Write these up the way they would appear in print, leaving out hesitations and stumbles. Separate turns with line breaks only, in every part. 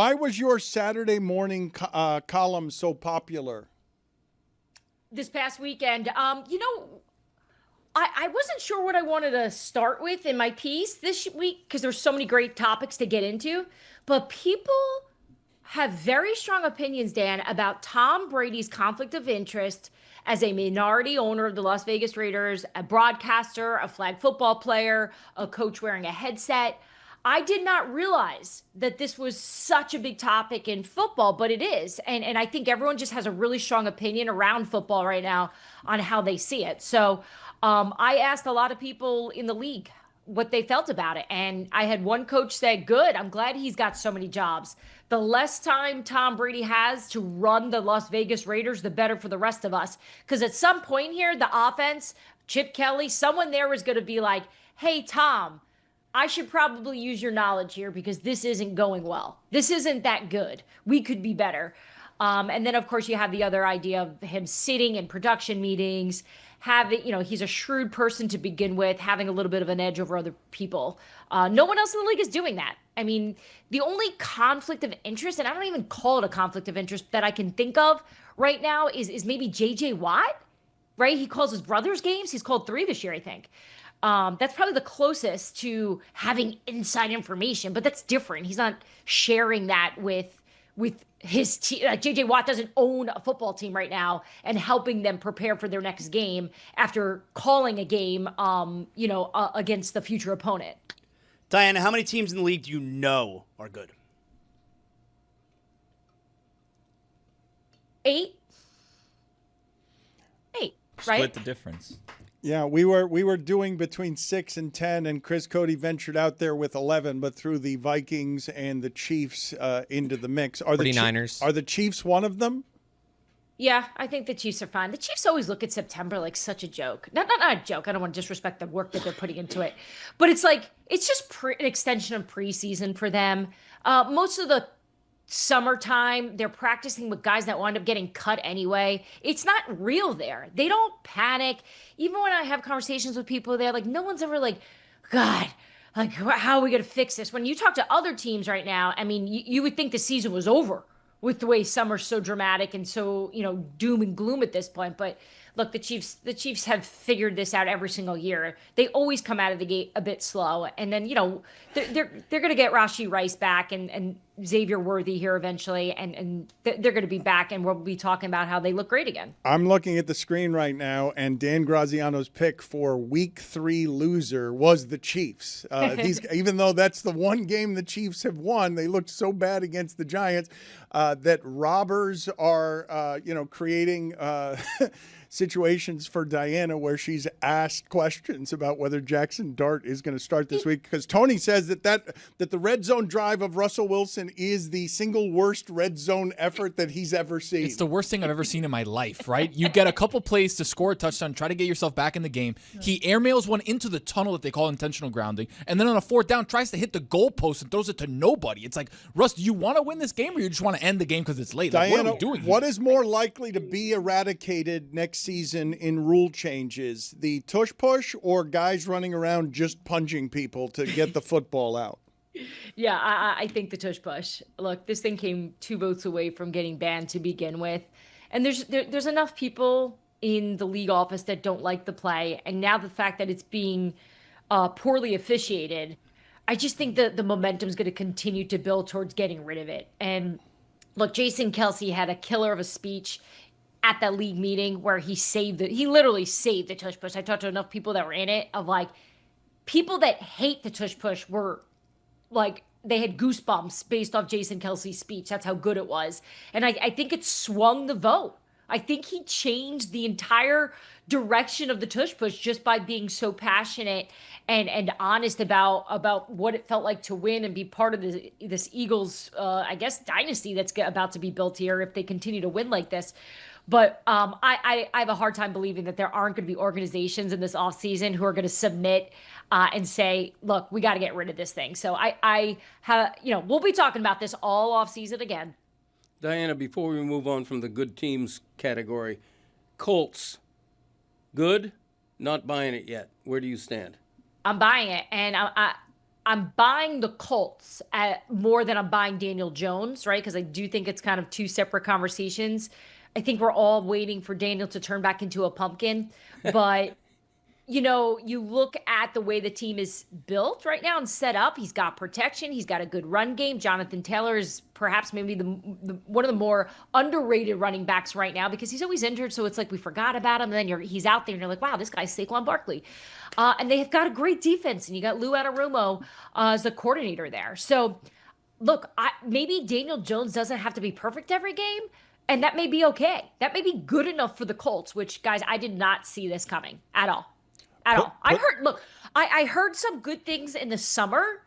why was your Saturday morning column so popular?
This past weekend, I wasn't sure what I wanted to start with in my piece this week because there's so many great topics to get into. But people have very strong opinions, Dan, about Tom Brady's conflict of interest as a minority owner of the Las Vegas Raiders, a broadcaster, a flag football player, a coach wearing a headset. I did not realize that this was such a big topic in football, but it is. And I think everyone just has a really strong opinion around football right now on how they see it. So I asked a lot of people in the league what they felt about it. And I had one coach say, good, I'm glad he's got so many jobs. The less time Tom Brady has to run the Las Vegas Raiders, the better for the rest of us. Because at some point here, the offense, Chip Kelly, someone there was going to be like, hey, Tom, I should probably use your knowledge here because this isn't going well. This isn't that good. We could be better. And then, of course, you have the other idea of him sitting in production meetings, having, he's a shrewd person to begin with, having a little bit of an edge over other people. No one else in the league is doing that. I mean, the only conflict of interest, and I don't even call it a conflict of interest that I can think of right now is maybe J.J. Watt, right? He calls his brother's games. He's called 3 this year, I think. That's probably the closest to having inside information, but that's different. He's not sharing that with his team. Like JJ Watt doesn't own a football team right now and helping them prepare for their next game after calling a game, against the future opponent.
Dianna, how many teams in the league do you know are good?
8, right?
Split the difference.
Yeah, we were doing between 6 and 10, and Chris Cody ventured out there with 11, but threw the Vikings and the Chiefs into the mix. Are
49ers.
Are the Chiefs one of them?
Yeah, I think the Chiefs are fine. The Chiefs always look at September like such a joke. Not a joke. I don't want to disrespect the work that they're putting into it, but it's like it's just an extension of preseason for them. Most of the summertime, they're practicing with guys that wind up getting cut anyway. It's not real there. They don't panic. Even when I have conversations with people there, like no one's ever like, God, like how are we going to fix this? When you talk to other teams right now, I mean, you would think the season was over with the way summer's so dramatic and so, doom and gloom at this point. But look, the Chiefs have figured this out every single year. They always come out of the gate a bit slow. And then, they're going to get Rashee Rice back and Xavier Worthy here eventually. And they're going to be back, and we'll be talking about how they look great again.
I'm looking at the screen right now, and Dan Graziano's pick for week 3 loser was the Chiefs. Even though that's the one game the Chiefs have won, they looked so bad against the Giants that robbers are, creating situations for Dianna where she's asked questions about whether Jackson Dart is going to start this week, because Tony says that the red zone drive of Russell Wilson is the single worst red zone effort that he's ever seen.
It's the worst thing I've ever seen in my life, right? You get a couple plays to score a touchdown, try to get yourself back in the game. He airmails one into the tunnel that they call intentional grounding, and then on a 4th down tries to hit the goalpost and throws it to nobody. It's like, Russ, do you want to win this game or you just want to end the game because it's late? Like,
Dianna,
what are we doing here?
What is more likely to be eradicated next season in rule changes, the tush push or guys running around just punching people to get the football out?
Yeah, I think the tush push. Look, this thing came 2 votes away from getting banned to begin with. And there's enough people in the league office that don't like the play. And now the fact that it's being poorly officiated, I just think that the momentum is going to continue to build towards getting rid of it. And look, Jason Kelce had a killer of a speech at that league meeting where he literally saved the tush push. I talked to enough people that were in it of like, people that hate the tush push were like, they had goosebumps based off Jason Kelce's speech. That's how good it was. And I think it swung the vote. I think he changed the entire direction of the tush push just by being so passionate and honest about what it felt like to win and be part of this Eagles, dynasty that's about to be built here if they continue to win like this. But I have a hard time believing that there aren't going to be organizations in this offseason who are going to submit and say, look, we got to get rid of this thing. So we'll be talking about this all offseason again.
Dianna, before we move on from the good teams category, Colts, good, not buying it yet. Where do you stand?
I'm buying it. And I'm buying the Colts at more than I'm buying Daniel Jones, right? Because I do think it's kind of two separate conversations. I think we're all waiting for Daniel to turn back into a pumpkin, but you look at the way the team is built right now and set up. He's got protection. He's got a good run game. Jonathan Taylor is perhaps maybe the one of the more underrated running backs right now because he's always injured. So it's like we forgot about him. And then he's out there and you're like, wow, this guy's Saquon Barkley. And they've got a great defense. And you got Lou Anarumo as a coordinator there. So look, maybe Daniel Jones doesn't have to be perfect every game. And that may be okay. That may be good enough for the Colts, which, guys, I did not see this coming at all. At all. I heard some good things in the summer,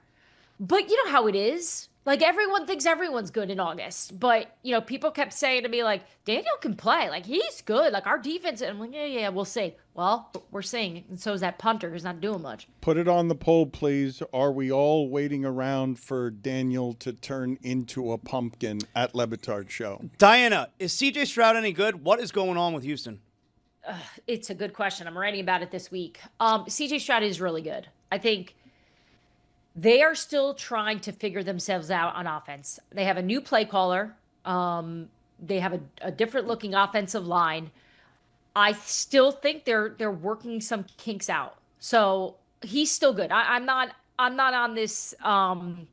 but you know how it is. Like everyone thinks everyone's good in August, but people kept saying to me like, Daniel can play, like he's good, like our defense. And I'm like, yeah, we'll see. Well, we're seeing, and so is that punter who's not doing much.
Put it on the poll, please. Are we all waiting around for Daniel to turn into a pumpkin at Le Batard Show?
Dianna, is CJ Stroud any good? What is going on with Houston?
It's a good question. I'm writing about it this week. CJ Stroud is really good. I think they are still trying to figure themselves out on offense. They have a new play caller. They have a different looking offensive line. I still think they're working some kinks out. So he's still good. I'm not on this. I'm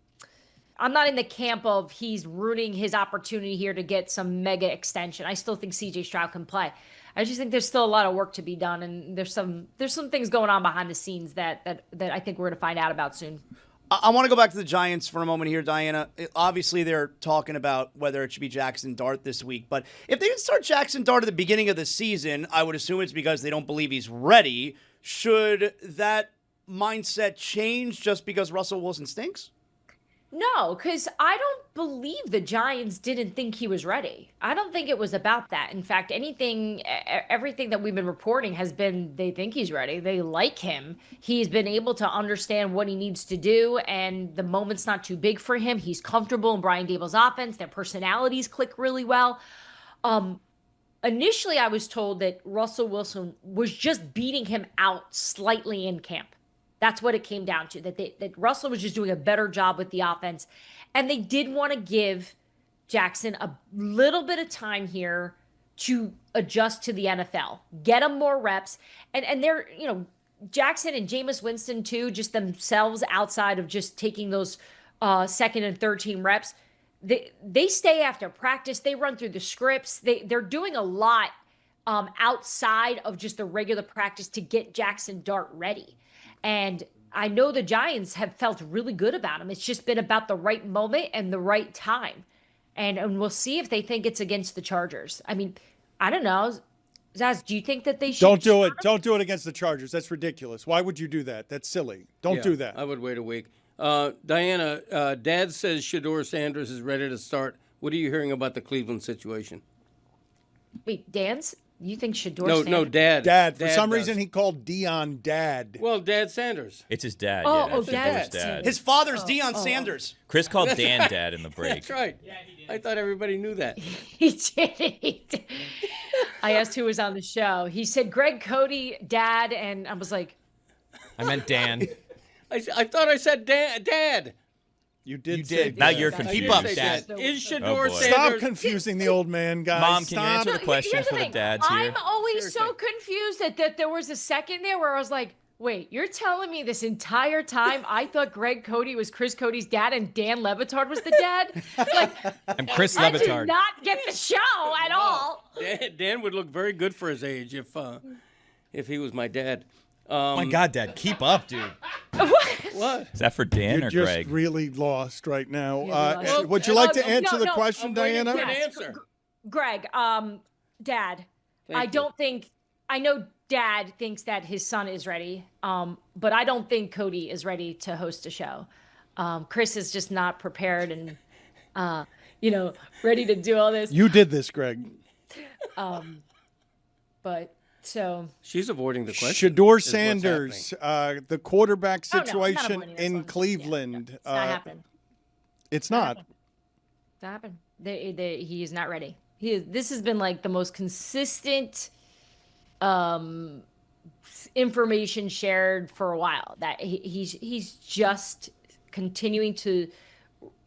not in the camp of he's ruining his opportunity here to get some mega extension. I still think CJ Stroud can play. I just think there's still a lot of work to be done, and there's some things going on behind the scenes that I think we're going to find out about soon.
I want to go back to the Giants for a moment here, Dianna. Obviously, they're talking about whether it should be Jackson Dart this week, but if they didn't start Jackson Dart at the beginning of the season, I would assume it's because they don't believe he's ready. Should that mindset change just because Russell Wilson stinks?
No, because I don't believe the Giants didn't think he was ready. I don't think it was about that. In fact, everything that we've been reporting has been they think he's ready. They like him. He's been able to understand what he needs to do, and the moment's not too big for him. He's comfortable in Brian Daboll's offense. Their personalities click really well. Initially, I was told that Russell Wilson was just beating him out slightly in camp. That's what it came down to, that Russell was just doing a better job with the offense. And they did want to give Jackson a little bit of time here to adjust to the NFL, get him more reps. And they're, Jackson and Jameis Winston too, just themselves outside of just taking those second and third team reps. They stay after practice. They run through the scripts. They're doing a lot outside of just the regular practice to get Jackson Dart ready. And I know the Giants have felt really good about him. It's just been about the right moment and the right time. And we'll see if they think it's against the Chargers. I mean, I don't know. Zaz, do you think that they should?
Don't do it. Don't do it against the Chargers. That's ridiculous. Why would you do that? That's silly. Don't do that.
I would wait a week. Dianna, Dad says Shedeur Sanders is ready to start. What are you hearing about the Cleveland situation?
Wait, Dan's? You think Shedeur Sanders?
No, Dad.
Dad. For some reason, he called Dion Dad.
Well, Dad Sanders.
It's his dad.
Dad.
His father's Deion Sanders.
Chris called Dan Dad in the break.
That's right. Yeah, he did. I thought everybody knew that.
He did. I asked who was on the show. He said Greg Cody, Dad, and I was like,
I meant Dan.
I thought I said Dad.
You did.
Now you're confused.
Keep up,
Dad.
Dad.
Is Shedeur
boy.
Sanders?
Stop confusing the old man, guys.
Mom, can you
Stop.
answer the question for the dads here?
I'm always so confused that there was a second there where I was like, wait, you're telling me this entire time I thought Greg Cody was Chris Cody's dad and Dan Le Batard was the dad? Like,
I'm Chris
I
Le
did
Batard.
not get the show at all.
Dan would look very good for his age if he was my dad.
Oh my God, Dad, keep up, dude.
What?
Is that for Dan
You're
or
just
Greg?
really lost right now.
Well,
would you like to
no,
answer the
no,
question,
I'm waiting
Dianna?
for an answer.
Greg, Dad, I know Dad thinks that his son is ready, but I don't think Cody is ready to host a show. Chris is just not prepared and, ready to do all this.
You did this, Greg.
But so
She's avoiding the question.
Shedeur
is what's
Sanders, the quarterback
Oh, no, I'm not
situation
avoiding this
in
one.
Cleveland.
it's not happening.
It's not.
It's not happening. He is not ready. This has been like the most consistent information shared for a while that he's just continuing to,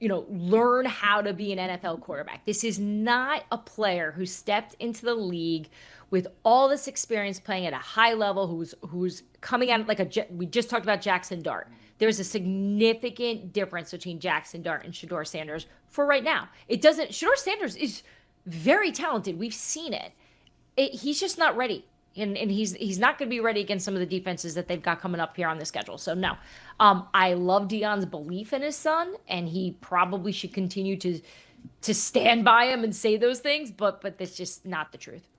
learn how to be an NFL quarterback. This is not a player who stepped into the league with all this experience playing at a high level, who's coming out we just talked about Jackson Dart. There's a significant difference between Jackson Dart and Shedeur Sanders for right now. Shedeur Sanders is very talented. We've seen it. He's just not ready. And he's not going to be ready against some of the defenses that they've got coming up here on the schedule. So no, I love Deion's belief in his son, and he probably should continue to stand by him and say those things. But that's just not the truth.